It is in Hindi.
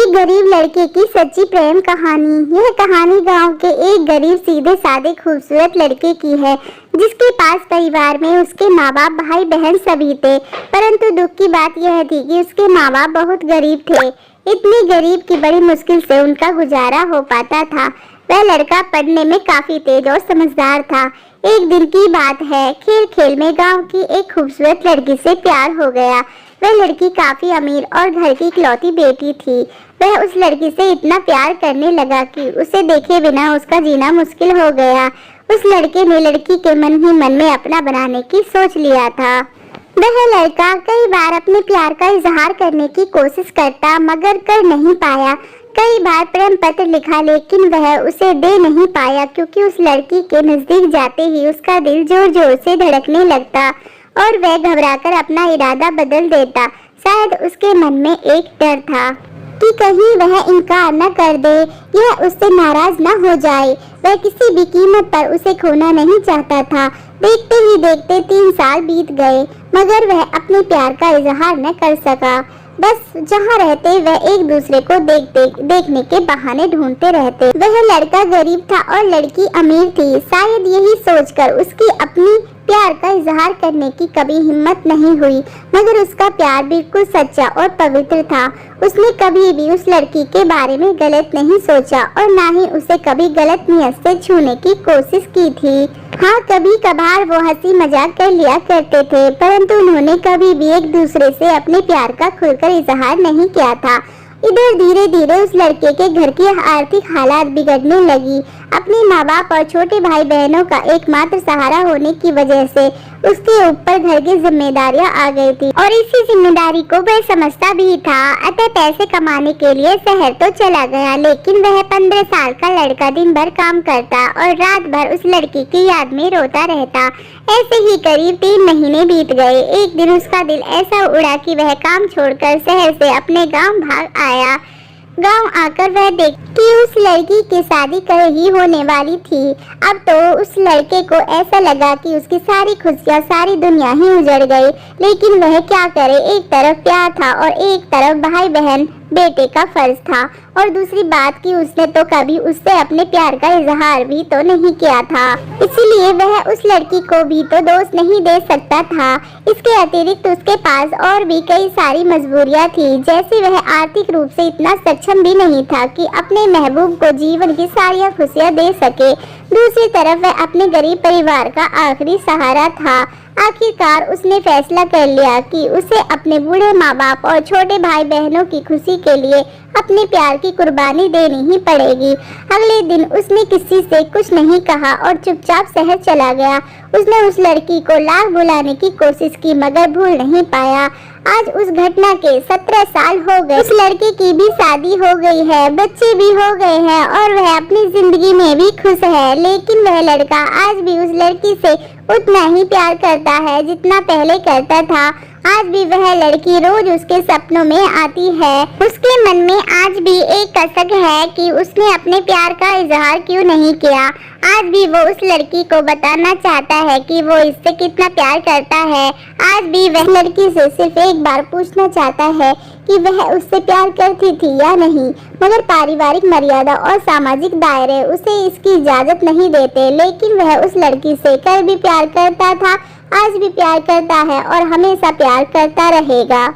एक गरीब लड़के की सच्ची प्रेम कहानी। यह कहानी गांव के एक गरीब सीधे सादे खूबसूरत लड़के की है, जिसके पास परिवार में उसके माँ बाप भाई बहन सभी थे। परंतु दुख की बात यह थी कि उसके माँ बाप बहुत गरीब थे। इतनी गरीब की बड़ी मुश्किल से उनका गुजारा हो पाता था। वह लड़का पढ़ने में काफी तेज और समझदार था। एक दिन की बात है, खेल खेल में गांव की एक खूबसूरत लड़की से प्यार हो गया। वह लड़की काफी अमीर और घर की इकलौती बेटी थी। वह उस लड़की से इतना प्यार करने लगा कि उसे देखे बिना उसका जीना मुश्किल हो गया। उस लड़के ने लड़की के मन ही मन में अपना बनाने की सोच लिया था। वह लड़का कई बार अपने प्यार का इजहार करने की कोशिश करता, मगर कर नहीं पाया। कई बार प्रेम पत्र लिखा, लेकिन वह उसे दे नहीं पाया, क्योंकि उस लड़की के नजदीक जाते ही उसका दिल जोर जोर से धड़कने लगता और वह घबराकर अपना इरादा बदल देता। शायद उसके मन में एक डर था कि कहीं वह इनकार न कर दे, यह उससे नाराज न हो जाए। वह किसी भी कीमत पर उसे खोना नहीं चाहता था। देखते ही देखते 3 साल बीत गए, मगर वह अपने प्यार का इजहार न कर सका। बस जहाँ रहते वह एक दूसरे को देखने के बहाने ढूंढते रहते। वह लड़का गरीब था और लड़की अमीर थी। शायद यही सोचकर उसकी अपनी प्यार का इजहार करने की कभी हिम्मत नहीं हुई, मगर उसका प्यार बिल्कुल सच्चा और पवित्र था। उसने कभी भी उस लड़की के बारे में गलत नहीं सोचा और ना ही उसे कभी गलत नियत से छूने की कोशिश की थी। हाँ, कभी कभार वो हंसी मजाक कर लिया करते थे, परंतु उन्होंने कभी भी एक दूसरे से अपने प्यार का खुलकर इजहार नहीं किया था। इधर धीरे धीरे उस लड़के के घर की आर्थिक हालात बिगड़ने लगी। अपने माँ बाप और छोटे भाई बहनों का एकमात्र सहारा होने की वजह से उसके ऊपर घर की जिम्मेदारियां आ गई थी और इसी जिम्मेदारी को वह समझता भी था। अतः पैसे कमाने के लिए शहर तो चला गया, लेकिन वह 15 साल का लड़का दिन भर काम करता और रात भर उस लड़की की याद में रोता रहता। ऐसे ही करीब 3 महीने बीत गए। एक दिन उसका दिल ऐसा उड़ा कि वह काम छोड़कर शहर से अपने गाँव भाग आया। गांव आकर वह देख कि उस लड़की की शादी कल ही होने वाली थी। अब तो उस लड़के को ऐसा लगा कि उसकी सारी खुशियां, सारी दुनिया ही उजड़ गई। लेकिन वह क्या करे, एक तरफ प्यार था और एक तरफ भाई बहन बेटे का फर्ज था। और दूसरी बात कि उसने तो कभी उससे अपने प्यार का इजहार भी तो नहीं किया था, इसलिए वह उस लड़की को भी तो दोष नहीं दे सकता था। इसके अतिरिक्त उसके पास और भी कई सारी मजबूरियां थी, जैसे वह आर्थिक रूप से इतना सक्षम भी नहीं था कि अपने महबूब को जीवन की सारी खुशियां दे सके। दूसरी तरफ वह अपने गरीब परिवार का आखिरी सहारा था। आखिरकार उसने फैसला कर लिया कि उसे अपने बूढ़े माँ बाप और छोटे भाई बहनों की खुशी के लिए अपने प्यार की कुर्बानी देनी ही पड़ेगी। अगले दिन उसने किसी से कुछ नहीं कहा और चुपचाप शहर चला गया। उसने उस लड़की को लाख बुलाने की कोशिश की, मगर भूल नहीं पाया। आज उस घटना के 17 साल हो गए। उस लड़के की भी शादी हो गई है, बच्चे भी हो गए हैं और वह अपनी जिंदगी में भी खुश है। लेकिन वह लड़का आज भी उस लड़की से उतना ही प्यार करता है जितना पहले करता था। आज भी वह लड़की रोज उसके सपनों में आती है। उसके मन में आज भी एक कसक है कि उसने अपने प्यार का इजहार क्यों नहीं किया। आज भी वो उस लड़की को बताना चाहता है कि वो इससे कितना प्यार करता है। आज भी वह लड़की से सिर्फ एक बार पूछना चाहता है कि वह उससे प्यार करती थी या नहीं, मगर पारिवारिक मर्यादा और सामाजिक दायरे उसे इसकी इजाजत नहीं देते। लेकिन वह उस लड़की से कल भी प्यार करता था, आज भी प्यार करता है और हमेशा प्यार करता रहेगा।